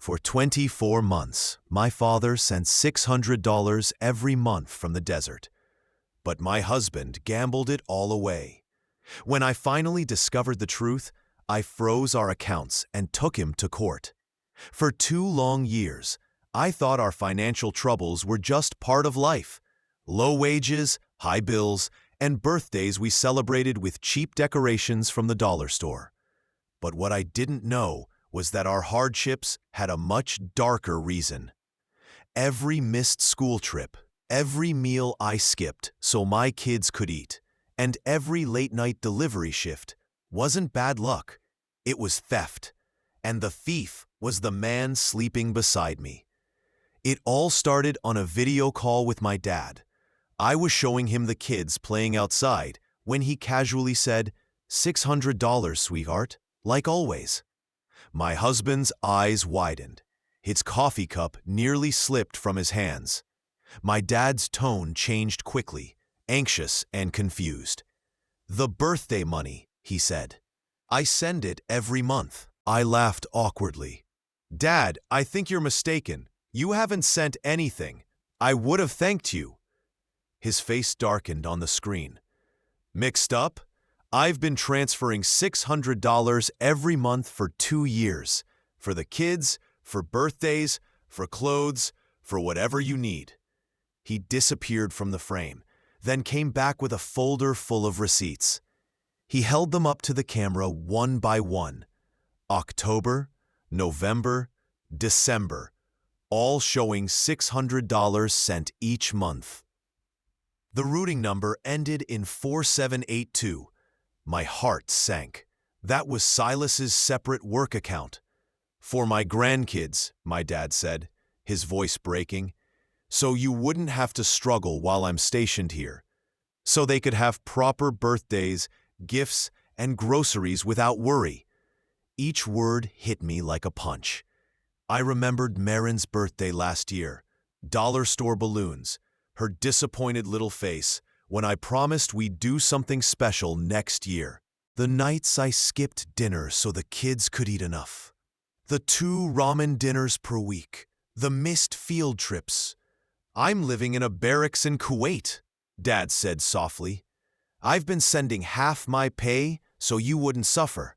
For 24 months, my father sent $600 every month from the desert. But my husband gambled it all away. When I finally discovered the truth, I froze our accounts and took him to court. For 2 long years, I thought our financial troubles were just part of life. Low wages, high bills, and birthdays we celebrated with cheap decorations from the dollar store. But what I didn't know was that our hardships had a much darker reason. Every missed school trip, every meal I skipped so my kids could eat, and every late-night delivery shift wasn't bad luck. It was theft, and the thief was the man sleeping beside me. It all started on a video call with my dad. I was showing him the kids playing outside when he casually said, $600, sweetheart, like always. My husband's eyes widened. His coffee cup nearly slipped from his hands. My dad's tone changed quickly, anxious and confused. The birthday money, he said. I send it every month. I laughed awkwardly. Dad, I think you're mistaken. You haven't sent anything. I would have thanked you. His face darkened on the screen. Mixed up? I've been transferring $600 every month for 2 years. For the kids, for birthdays, for clothes, for whatever you need. He disappeared from the frame, then came back with a folder full of receipts. He held them up to the camera one by one. October, November, December, all showing $600 sent each month. The routing number ended in 4782. My heart sank. That was Silas's separate work account. For my grandkids, my dad said, his voice breaking, so you wouldn't have to struggle while I'm stationed here. So they could have proper birthdays, gifts, and groceries without worry. Each word hit me like a punch. I remembered Marin's birthday last year, dollar store balloons, her disappointed little face, when I promised we'd do something special next year. The nights I skipped dinner so the kids could eat enough. The 2 ramen dinners per week. The missed field trips. I'm living in a barracks in Kuwait, Dad said softly. I've been sending half my pay so you wouldn't suffer.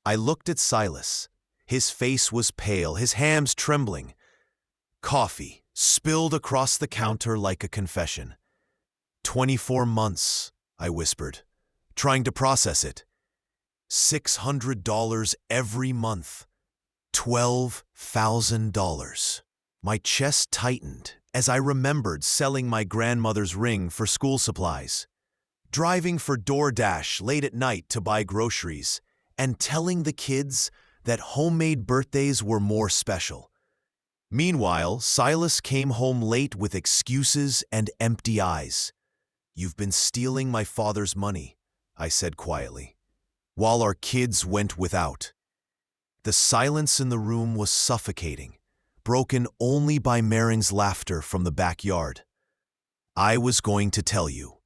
I looked at Silas. His face was pale, his hands trembling. Coffee spilled across the counter like a confession. 24 months, I whispered, trying to process it. $600 every month. $12,000. My chest tightened as I remembered selling my grandmother's ring for school supplies, driving for DoorDash late at night to buy groceries, and telling the kids that homemade birthdays were more special. Meanwhile, Silas came home late with excuses and empty eyes. You've been stealing my father's money, I said quietly, while our kids went without. The silence in the room was suffocating, broken only by Marin's laughter from the backyard. I was going to tell you.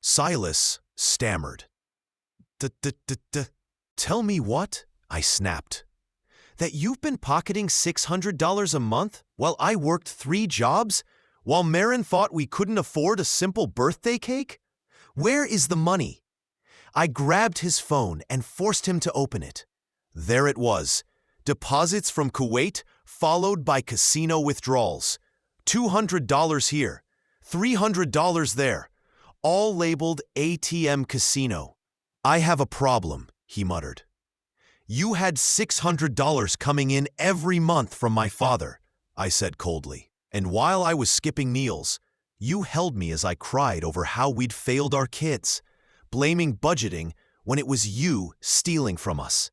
Silas stammered. Tell me what? I snapped. That you've been pocketing $600 a month while I worked 3 jobs? While Marin thought we couldn't afford a simple birthday cake? Where is the money? I grabbed his phone and forced him to open it. There it was. Deposits from Kuwait, followed by casino withdrawals. $200 here, $300 there, all labeled ATM Casino. I have a problem, he muttered. You had $600 coming in every month from my father, I said coldly. And while I was skipping meals, you held me as I cried over how we'd failed our kids, blaming budgeting when it was you stealing from us.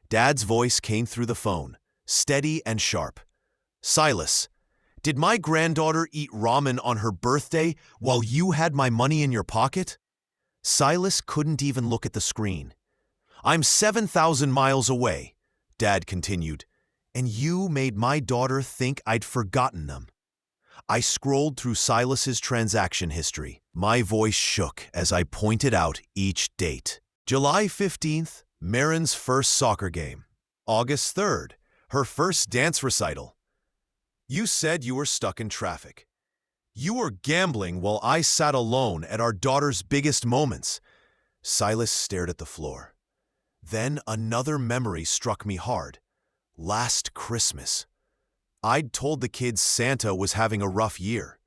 Dad's voice came through the phone, steady and sharp. Silas, did my granddaughter eat ramen on her birthday while you had my money in your pocket? Silas couldn't even look at the screen. I'm 7,000 miles away, Dad continued, and you made my daughter think I'd forgotten them. I scrolled through Silas's transaction history. My voice shook as I pointed out each date. July 15th, Marin's first soccer game. August 3rd, Her first dance recital. You said you were stuck in traffic. You were gambling while I sat alone at our daughter's biggest moments. Silas stared at the floor. Then another memory struck me hard. Last Christmas. I'd told the kids Santa was having a rough year.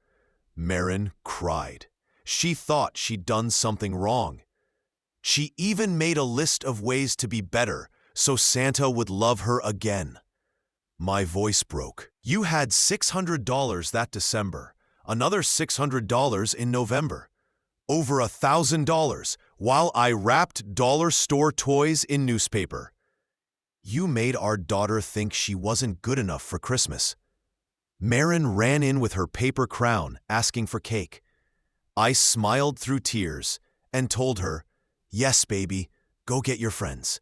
Marin cried. She thought she'd done something wrong. She even made a list of ways to be better so Santa would love her again. My voice broke. You had $600 that December, another $600 in November. Over $1,000 while I wrapped dollar store toys in newspaper. You made our daughter think she wasn't good enough for Christmas. Marin ran in with her paper crown, asking for cake. I smiled through tears and told her, "Yes, baby, go get your friends."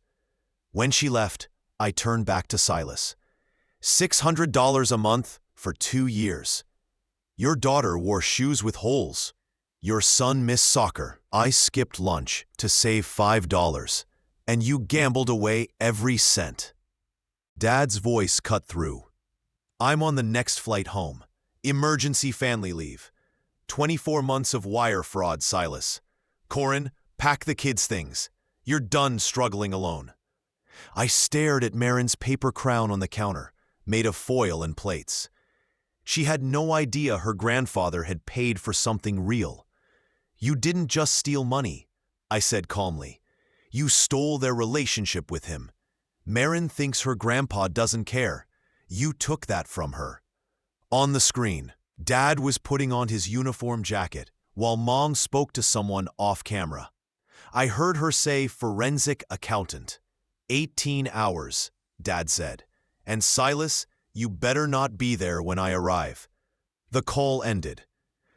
When she left, I turned back to Silas. $600 a month for 2 years. Your daughter wore shoes with holes. Your son missed soccer. I skipped lunch to save $5, and you gambled away every cent. Dad's voice cut through. I'm on the next flight home. Emergency family leave. 24 months of wire fraud, Silas. Corin, pack the kids' things. You're done struggling alone. I stared at Marin's paper crown on the counter, made of foil and plates. She had no idea her grandfather had paid for something real. You didn't just steal money, I said calmly. You stole their relationship with him. Marin thinks her grandpa doesn't care. You took that from her. On the screen, Dad was putting on his uniform jacket while Mom spoke to someone off camera. I heard her say forensic accountant. 18 hours, Dad said. And Silas, you better not be there when I arrive. The call ended.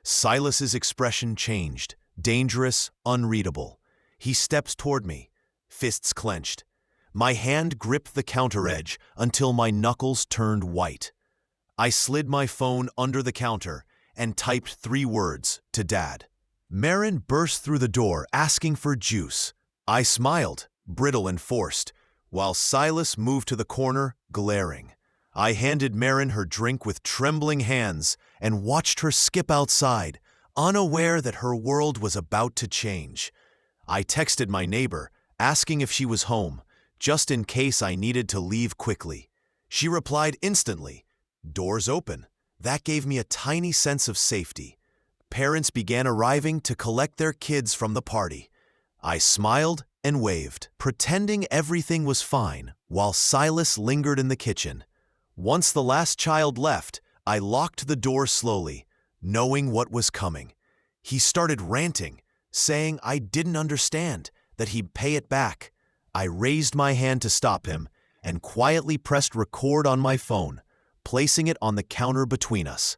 Silas's expression changed, dangerous, unreadable. He steps toward me, fists clenched. My hand gripped the counter edge until my knuckles turned white. I slid my phone under the counter and typed 3 words to Dad. Marin burst through the door asking for juice. I smiled, brittle and forced, while Silas moved to the corner, glaring. I handed Marin her drink with trembling hands and watched her skip outside, unaware that her world was about to change. I texted my neighbor, asking if she was home, just in case I needed to leave quickly. She replied instantly, "Doors open." That gave me a tiny sense of safety. Parents began arriving to collect their kids from the party. I smiled and waved, pretending everything was fine, while Silas lingered in the kitchen. Once the last child left, I locked the door slowly, knowing what was coming. He started ranting, saying I didn't understand, that he'd pay it back. I raised my hand to stop him and quietly pressed record on my phone, placing it on the counter between us.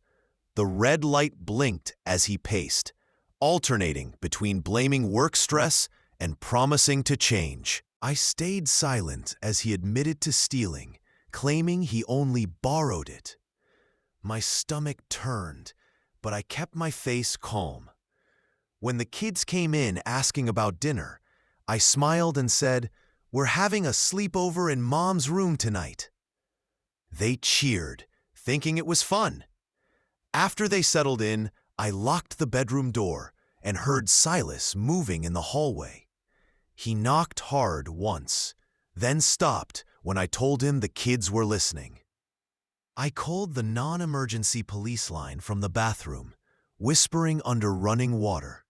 The red light blinked as he paced, alternating between blaming work stress and promising to change. I stayed silent as he admitted to stealing, claiming he only borrowed it. My stomach turned, but I kept my face calm. When the kids came in asking about dinner, I smiled and said, "We're having a sleepover in Mom's room tonight." They cheered, thinking it was fun. After they settled in, I locked the bedroom door and heard Silas moving in the hallway. He knocked hard once, then stopped when I told him the kids were listening. I called the non-emergency police line from the bathroom, whispering under running water.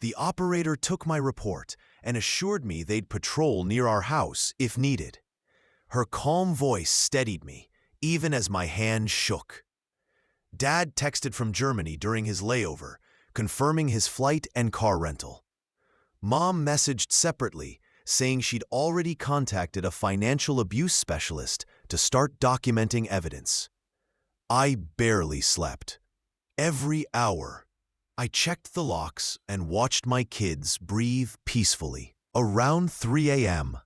The operator took my report and assured me they'd patrol near our house if needed. Her calm voice steadied me, even as my hand shook. Dad texted from Germany during his layover, confirming his flight and car rental. Mom messaged separately, saying she'd already contacted a financial abuse specialist to start documenting evidence. I barely slept. Every hour, I checked the locks and watched my kids breathe peacefully. Around 3 a.m.,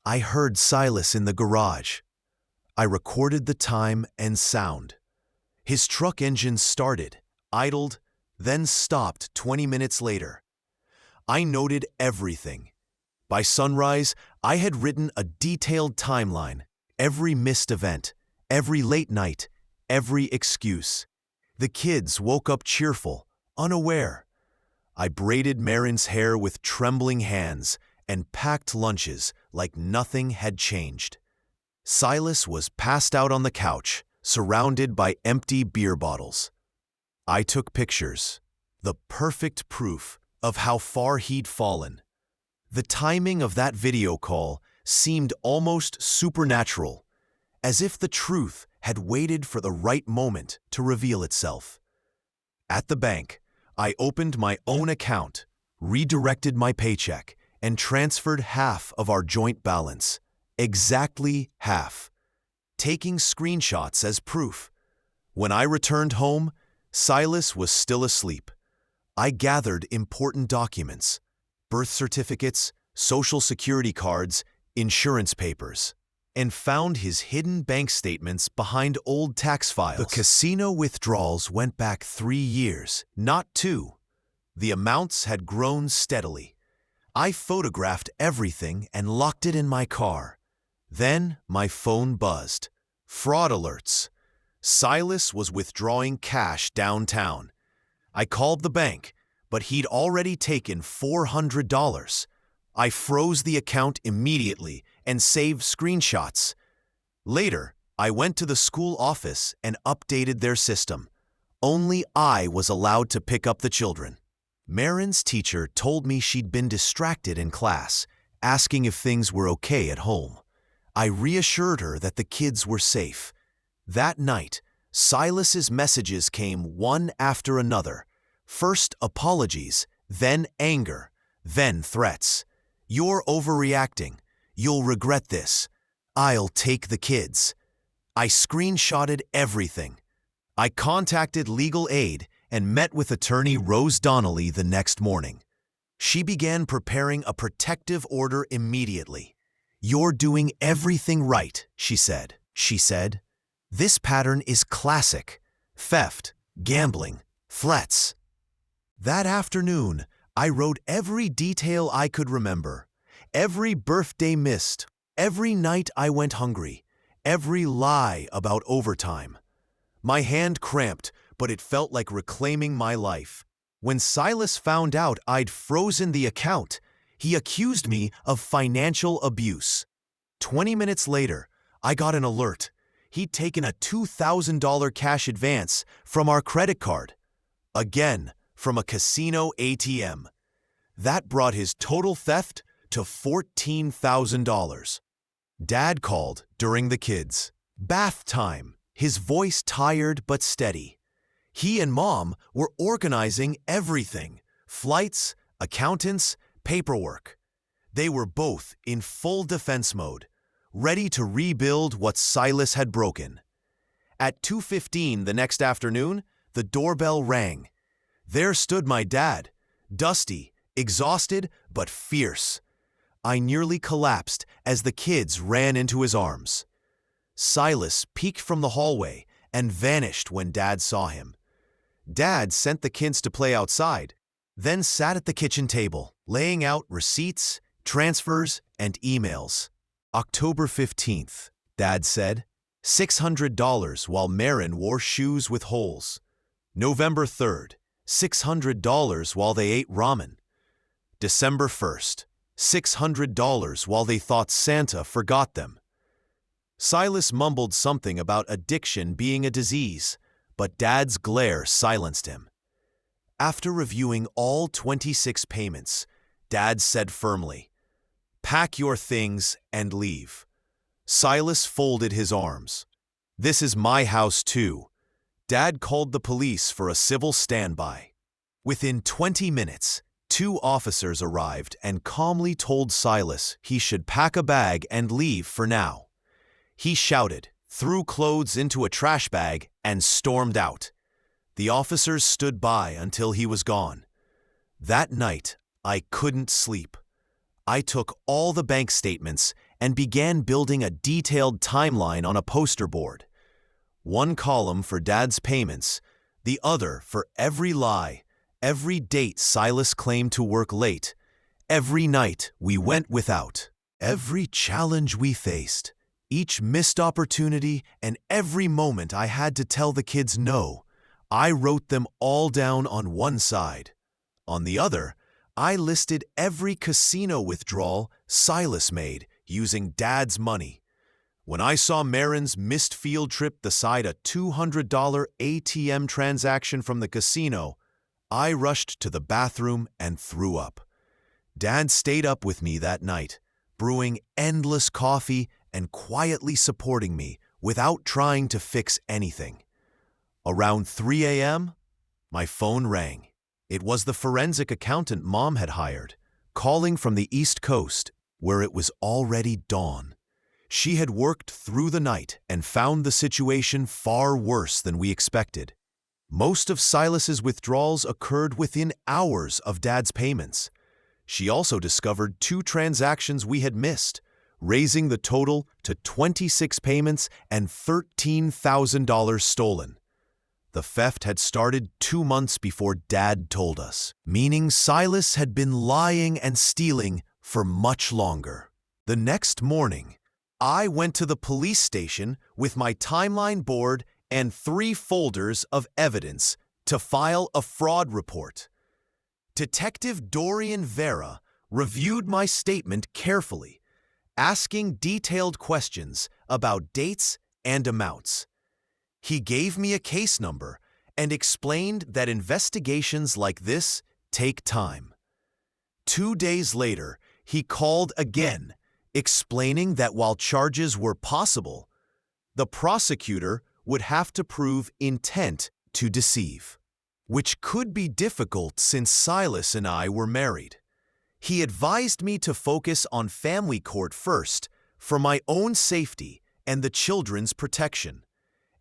I heard Silas in the garage. I recorded the time and sound. His truck engine started, idled, then stopped 20 minutes later. I noted everything. By sunrise, I had written a detailed timeline, every missed event, every late night, every excuse. The kids woke up cheerful, unaware. I braided Marin's hair with trembling hands and packed lunches like nothing had changed. Silas was passed out on the couch, surrounded by empty beer bottles. I took pictures, the perfect proof of how far he'd fallen. The timing of that video call seemed almost supernatural, as if the truth had waited for the right moment to reveal itself. At the bank, I opened my own account, redirected my paycheck, and transferred half of our joint balance, exactly half, taking screenshots as proof. When I returned home, Silas was still asleep. I gathered important documents, birth certificates, social security cards, insurance papers, and found his hidden bank statements behind old tax files. The casino withdrawals went back 3 years, not 2. The amounts had grown steadily. I photographed everything and locked it in my car. Then my phone buzzed. Fraud alerts. Silas was withdrawing cash downtown. I called the bank, but he'd already taken $400. I froze the account immediately and saved screenshots. Later, I went to the school office and updated their system. Only I was allowed to pick up the children. Marin's teacher told me she'd been distracted in class, asking if things were okay at home. I reassured her that the kids were safe. That night, Silas's messages came one after another. First apologies, then anger, then threats. "You're overreacting. You'll regret this. I'll take the kids." I screenshotted everything. I contacted legal aid and met with attorney Rose Donnelly the next morning. She began preparing a protective order immediately. "You're doing everything right," she said. "This pattern is classic. Theft, gambling, flats." That afternoon, I wrote every detail I could remember. Every birthday missed, every night I went hungry, every lie about overtime. My hand cramped, but it felt like reclaiming my life. When Silas found out I'd frozen the account, he accused me of financial abuse. 20 minutes later, I got an alert. He'd taken a $2,000 cash advance from our credit card. Again, from a casino ATM. That brought his total theft to $14,000. Dad called during the kids' bath time, his voice tired but steady. He and Mom were organizing everything: flights, accountants, paperwork. They were both in full defense mode, ready to rebuild what Silas had broken. At 2:15 the next afternoon, the doorbell rang. There stood my dad, dusty, exhausted, but fierce. I nearly collapsed as the kids ran into his arms. Silas peeked from the hallway and vanished when Dad saw him. Dad sent the kids to play outside, then sat at the kitchen table, laying out receipts, transfers, and emails. October 15th, Dad said, $600 while Marin wore shoes with holes. November 3rd, $600 while they ate ramen. December 1st, $600 while they thought Santa forgot them. Silas mumbled something about addiction being a disease, but Dad's glare silenced him. After reviewing all 26 payments, Dad said firmly, "Pack your things and leave." Silas folded his arms. "This is my house too." Dad called the police for a civil standby. Within 20 minutes, 2 officers arrived and calmly told Silas he should pack a bag and leave for now. He shouted, threw clothes into a trash bag, and stormed out. The officers stood by until he was gone. That night, I couldn't sleep. I took all the bank statements and began building a detailed timeline on a poster board. One column for Dad's payments, the other for every lie, every date Silas claimed to work late, every night we went without, every challenge we faced, Each missed opportunity and every moment I had to tell the kids no, I wrote them all down on one side. On the other, I listed every casino withdrawal Silas made using Dad's money. When I saw Marin's missed field trip beside a $200 ATM transaction from the casino, I rushed to the bathroom and threw up. Dad stayed up with me that night, brewing endless coffee and quietly supporting me without trying to fix anything. Around 3 a.m., my phone rang. It was the forensic accountant Mom had hired, calling from the East Coast, where it was already dawn. She had worked through the night and found the situation far worse than we expected. Most of Silas's withdrawals occurred within hours of Dad's payments. She also discovered 2 transactions we had missed, raising the total to 26 payments and $13,000 stolen. The theft had started 2 months before Dad told us, meaning Silas had been lying and stealing for much longer. The next morning, I went to the police station with my timeline board and 3 folders of evidence to file a fraud report. Detective Dorian Vera reviewed my statement carefully, asking detailed questions about dates and amounts. He gave me a case number and explained that investigations like this take time. 2 days later, he called again, explaining that while charges were possible, the prosecutor would have to prove intent to deceive, which could be difficult since Silas and I were married. He advised me to focus on family court first for my own safety and the children's protection,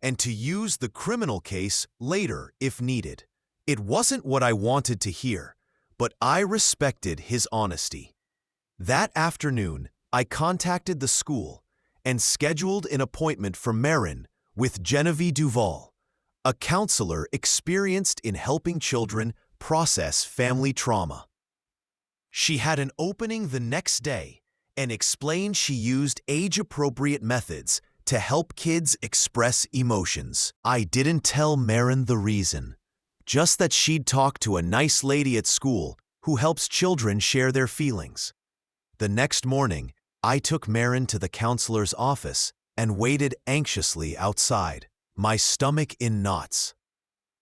and to use the criminal case later if needed. It wasn't what I wanted to hear, but I respected his honesty. That afternoon, I contacted the school and scheduled an appointment for Marin with Genevieve Duval, a counselor experienced in helping children process family trauma. She had an opening the next day and explained she used age-appropriate methods to help kids express emotions. I didn't tell Marin the reason, just that she'd talked to a nice lady at school who helps children share their feelings. The next morning, I took Marin to the counselor's office and waited anxiously outside, my stomach in knots.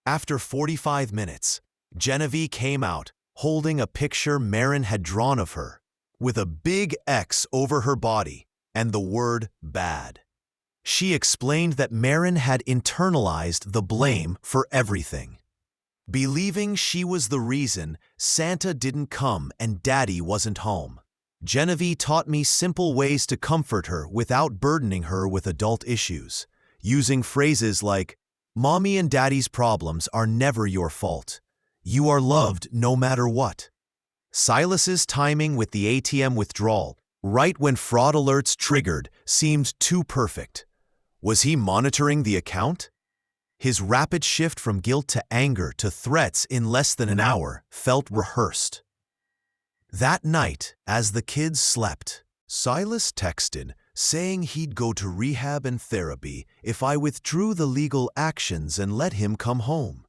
After 45 minutes, Genevieve came out holding a picture Marin had drawn of her, with a big X over her body and the word bad. She explained that Marin had internalized the blame for everything, believing she was the reason Santa didn't come and Daddy wasn't home. Genevieve taught me simple ways to comfort her without burdening her with adult issues, using phrases like, "Mommy and Daddy's problems are never your fault. You are loved no matter what." Silas's timing with the ATM withdrawal, right when fraud alerts triggered, seemed too perfect. Was he monitoring the account? His rapid shift from guilt to anger to threats in less than an hour felt rehearsed. That night, as the kids slept, Silas texted saying he'd go to rehab and therapy if I withdrew the legal actions and let him come home.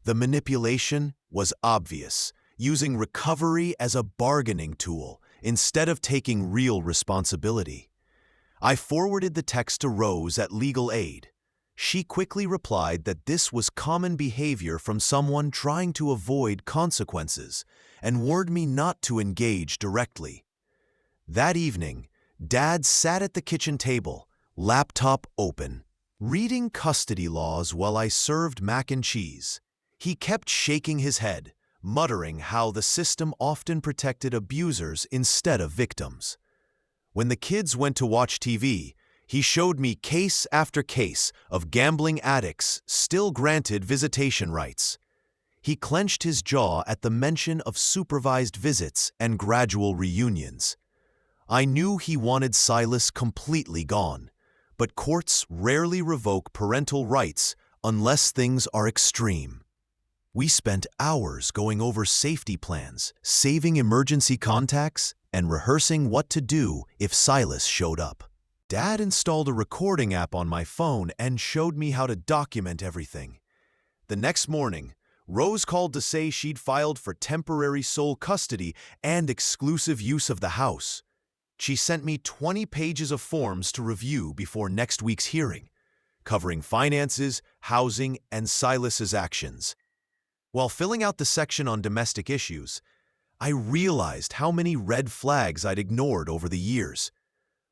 The manipulation was obvious, using recovery as a bargaining tool instead of taking real responsibility. I forwarded the text to Rose at Legal Aid. She quickly replied that this was common behavior from someone trying to avoid consequences and warned me not to engage directly. That evening, Dad sat at the kitchen table, laptop open, reading custody laws while I served mac and cheese. He kept shaking his head, muttering how the system often protected abusers instead of victims. When the kids went to watch TV, he showed me case after case of gambling addicts still granted visitation rights. He clenched his jaw at the mention of supervised visits and gradual reunions. I knew he wanted Silas completely gone, but courts rarely revoke parental rights unless things are extreme. We spent hours going over safety plans, saving emergency contacts, and rehearsing what to do if Silas showed up. Dad installed a recording app on my phone and showed me how to document everything. The next morning, Rose called to say she'd filed for temporary sole custody and exclusive use of the house. She sent me 20 pages of forms to review before next week's hearing, covering finances, housing, and Silas's actions. While filling out the section on domestic issues, I realized how many red flags I'd ignored over the years.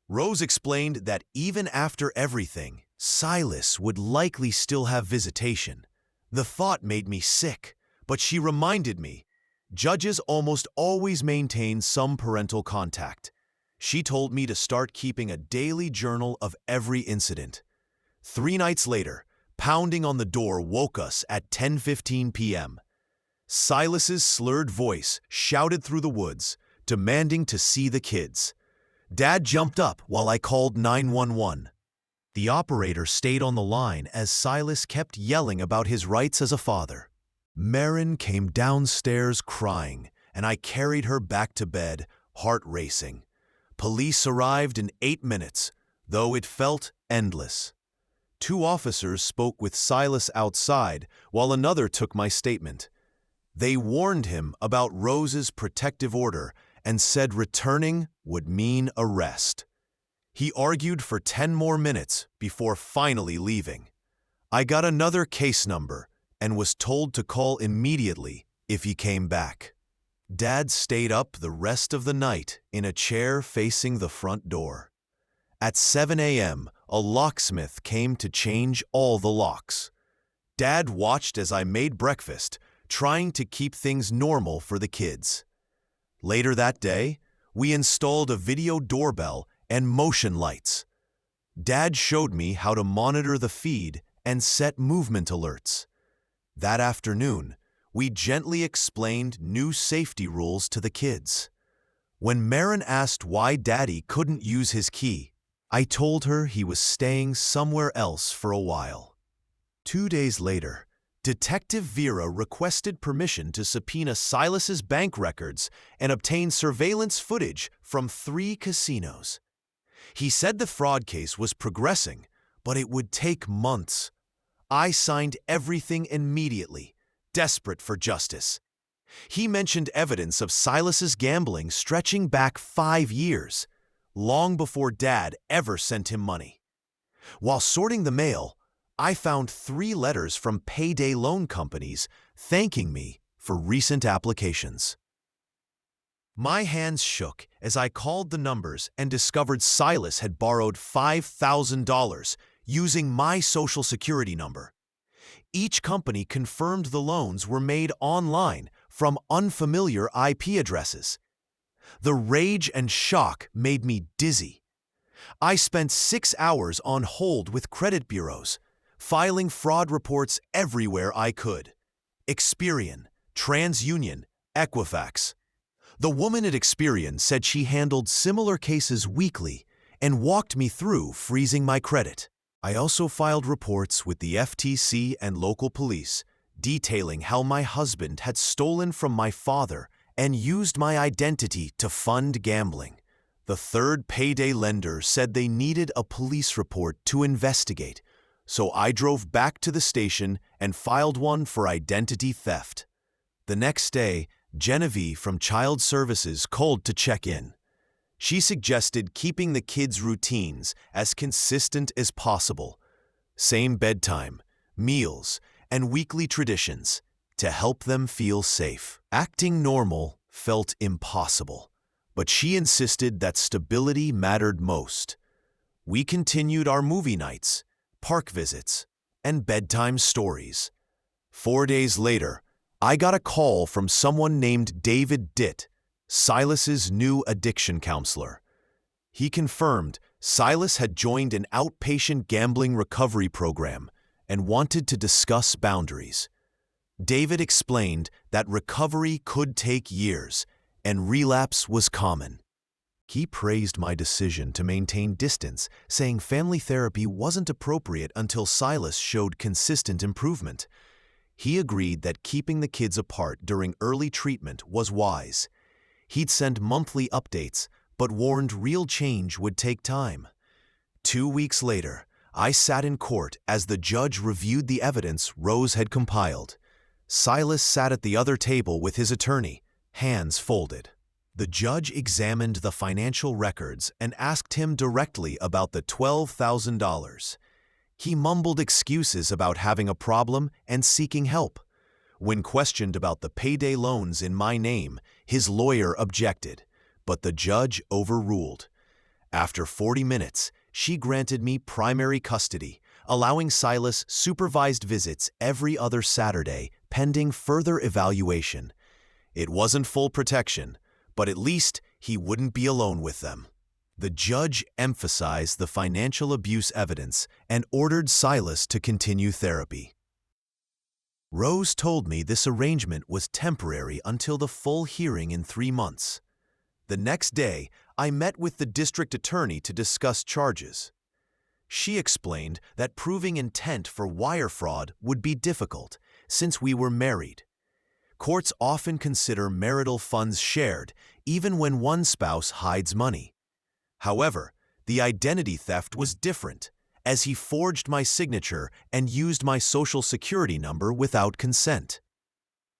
Rose explained that even after everything, Silas would likely still have visitation. The thought made me sick, but she reminded me, judges almost always maintain some parental contact. She told me to start keeping a daily journal of every incident. 3 nights later, pounding on the door woke us at 10:15 p.m. Silas's slurred voice shouted through the woods, demanding to see the kids. Dad jumped up while I called 911. The operator stayed on the line as Silas kept yelling about his rights as a father. Marin came downstairs crying, and I carried her back to bed, heart racing. Police arrived in 8 minutes, though it felt endless. 2 officers spoke with Silas outside, while another took my statement. They warned him about Rose's protective order and said returning would mean arrest. He argued for 10 more minutes before finally leaving. I got another case number and was told to call immediately if he came back. Dad stayed up the rest of the night in a chair facing the front door. At 7 a.m., a locksmith came to change all the locks. Dad watched as I made breakfast, trying to keep things normal for the kids. Later that day, we installed a video doorbell and motion lights. Dad showed me how to monitor the feed and set movement alerts. That afternoon, we gently explained new safety rules to the kids. When Marin asked why Daddy couldn't use his key, I told her he was staying somewhere else for a while. 2 days later, Detective Vera requested permission to subpoena Silas's bank records and obtain surveillance footage from 3 casinos. He said the fraud case was progressing, but it would take months. I signed everything immediately, desperate for justice. He mentioned evidence of Silas's gambling stretching back 5 years, long before Dad ever sent him money. While sorting the mail, I found 3 letters from payday loan companies thanking me for recent applications. My hands shook as I called the numbers and discovered Silas had borrowed $5,000 using my Social Security number. Each company confirmed the loans were made online from unfamiliar IP addresses. The rage and shock made me dizzy. I spent 6 hours on hold with credit bureaus, filing fraud reports everywhere I could. Experian, TransUnion, Equifax. The woman at Experian said she handled similar cases weekly and walked me through freezing my credit. I also filed reports with the FTC and local police, detailing how my husband had stolen from my father and used my identity to fund gambling. The 3rd payday lender said they needed a police report to investigate, so I drove back to the station and filed one for identity theft. The next day, Genevieve from Child Services called to check in. She suggested keeping the kids' routines as consistent as possible. Same bedtime, meals, and weekly traditions to help them feel safe. Acting normal felt impossible, but she insisted that stability mattered most. We continued our movie nights, park visits, and bedtime stories. 4 days later, I got a call from someone named David Ditt, Silas's new addiction counselor. He confirmed Silas had joined an outpatient gambling recovery program and wanted to discuss boundaries. David explained that recovery could take years and relapse was common. He praised my decision to maintain distance, saying family therapy wasn't appropriate until Silas showed consistent improvement. He agreed that keeping the kids apart during early treatment was wise. He'd send monthly updates, but warned real change would take time. 2 weeks later, I sat in court as the judge reviewed the evidence Rose had compiled. Silas sat at the other table with his attorney, hands folded. The judge examined the financial records and asked him directly about the $12,000. He mumbled excuses about having a problem and seeking help. When questioned about the payday loans in my name, his lawyer objected, but the judge overruled. After 40 minutes, she granted me primary custody, allowing Silas supervised visits every other Saturday, pending further evaluation. It wasn't full protection, but at least he wouldn't be alone with them. The judge emphasized the financial abuse evidence and ordered Silas to continue therapy. Rose told me this arrangement was temporary until the full hearing in 3 months. The next day, I met with the district attorney to discuss charges. She explained that proving intent for wire fraud would be difficult since we were married. Courts often consider marital funds shared, even when one spouse hides money. However, the identity theft was different, as he forged my signature and used my social security number without consent.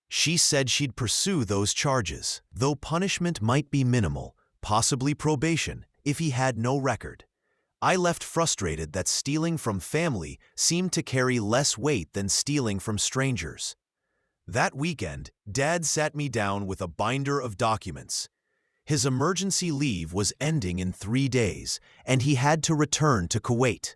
She said she'd pursue those charges, though punishment might be minimal, possibly probation, if he had no record. I left frustrated that stealing from family seemed to carry less weight than stealing from strangers. That weekend, Dad sat me down with a binder of documents. His emergency leave was ending in 3 days, and he had to return to Kuwait.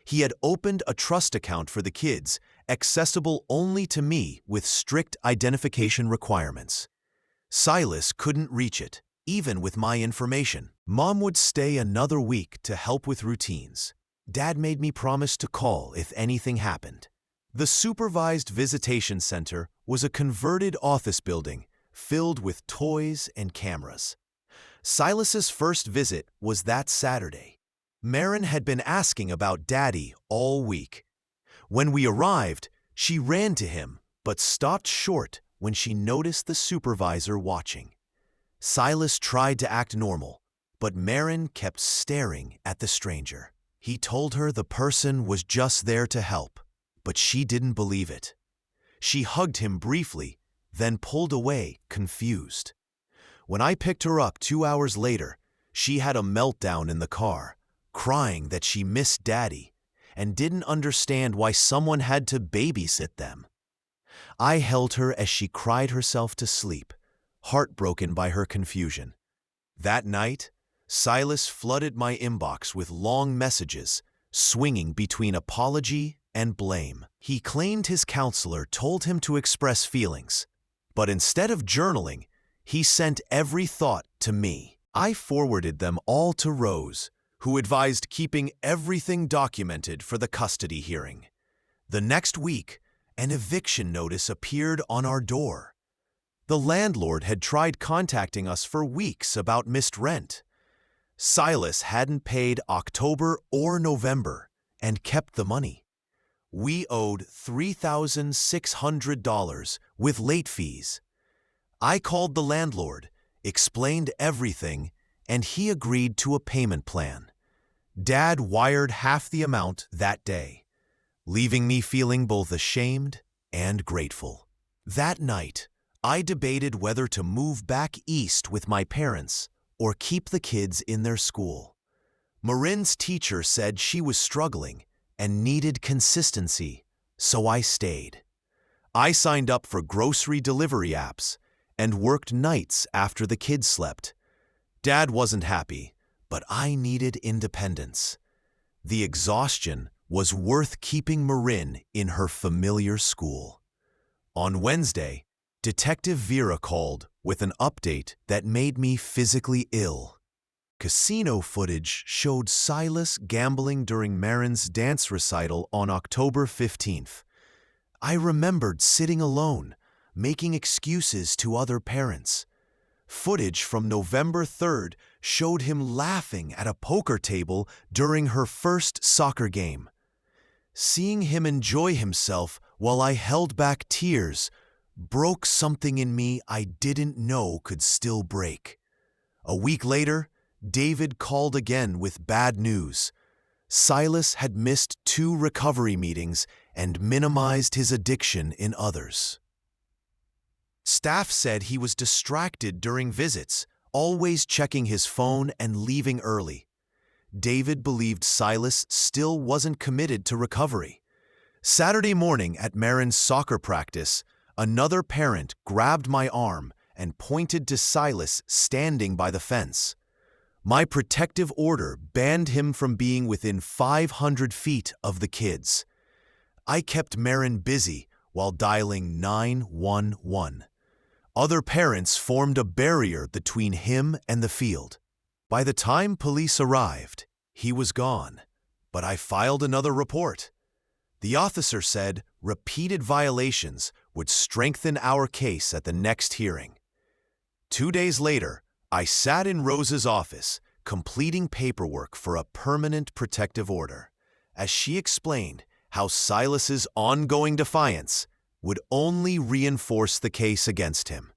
He had opened a trust account for the kids, accessible only to me with strict identification requirements. Silas couldn't reach it, even with my information. Mom would stay another week to help with routines. Dad made me promise to call if anything happened. The supervised visitation center was a converted office building filled with toys and cameras. Silas's first visit was that Saturday. Marin had been asking about Daddy all week. When we arrived, she ran to him, but stopped short when she noticed the supervisor watching. Silas tried to act normal, but Marin kept staring at the stranger. He told her the person was just there to help, but she didn't believe it. She hugged him briefly, then pulled away, confused. When I picked her up 2 hours later, she had a meltdown in the car, crying that she missed Daddy and didn't understand why someone had to babysit them. I held her as she cried herself to sleep, heartbroken by her confusion. That night, Silas flooded my inbox with long messages, swinging between apology and blame. He claimed his counselor told him to express feelings, but instead of journaling, he sent every thought to me. I forwarded them all to Rose, who advised keeping everything documented for the custody hearing. The next week, an eviction notice appeared on our door. The landlord had tried contacting us for weeks about missed rent. Silas hadn't paid October or November and kept the money. We owed $3,600 with late fees. I called the landlord, explained everything, and he agreed to a payment plan. Dad wired half the amount that day, leaving me feeling both ashamed and grateful. That night, I debated whether to move back east with my parents or keep the kids in their school. Marin's teacher said she was struggling and needed consistency, so I stayed. I signed up for grocery delivery apps and worked nights after the kids slept. Dad wasn't happy, but I needed independence. The exhaustion was worth keeping Marin in her familiar school. On Wednesday, Detective Vera called with an update that made me physically ill. Casino footage showed Silas gambling during Marin's dance recital on October 15th. I remembered sitting alone, making excuses to other parents. Footage from November 3rd showed him laughing at a poker table during her first soccer game. Seeing him enjoy himself while I held back tears broke something in me I didn't know could still break. A week later, David called again with bad news. Silas had missed 2 recovery meetings and minimized his addiction in others. Staff said he was distracted during visits, always checking his phone and leaving early. David believed Silas still wasn't committed to recovery. Saturday morning at Marin's soccer practice, another parent grabbed my arm and pointed to Silas standing by the fence. My protective order banned him from being within 500 feet of the kids. I kept Marin busy while dialing 911. Other parents formed a barrier between him and the field. By the time police arrived, he was gone, but I filed another report. The officer said repeated violations would strengthen our case at the next hearing. 2 days later, I sat in Rose's office, completing paperwork for a permanent protective order, as she explained how Silas's ongoing defiance would only reinforce the case against him.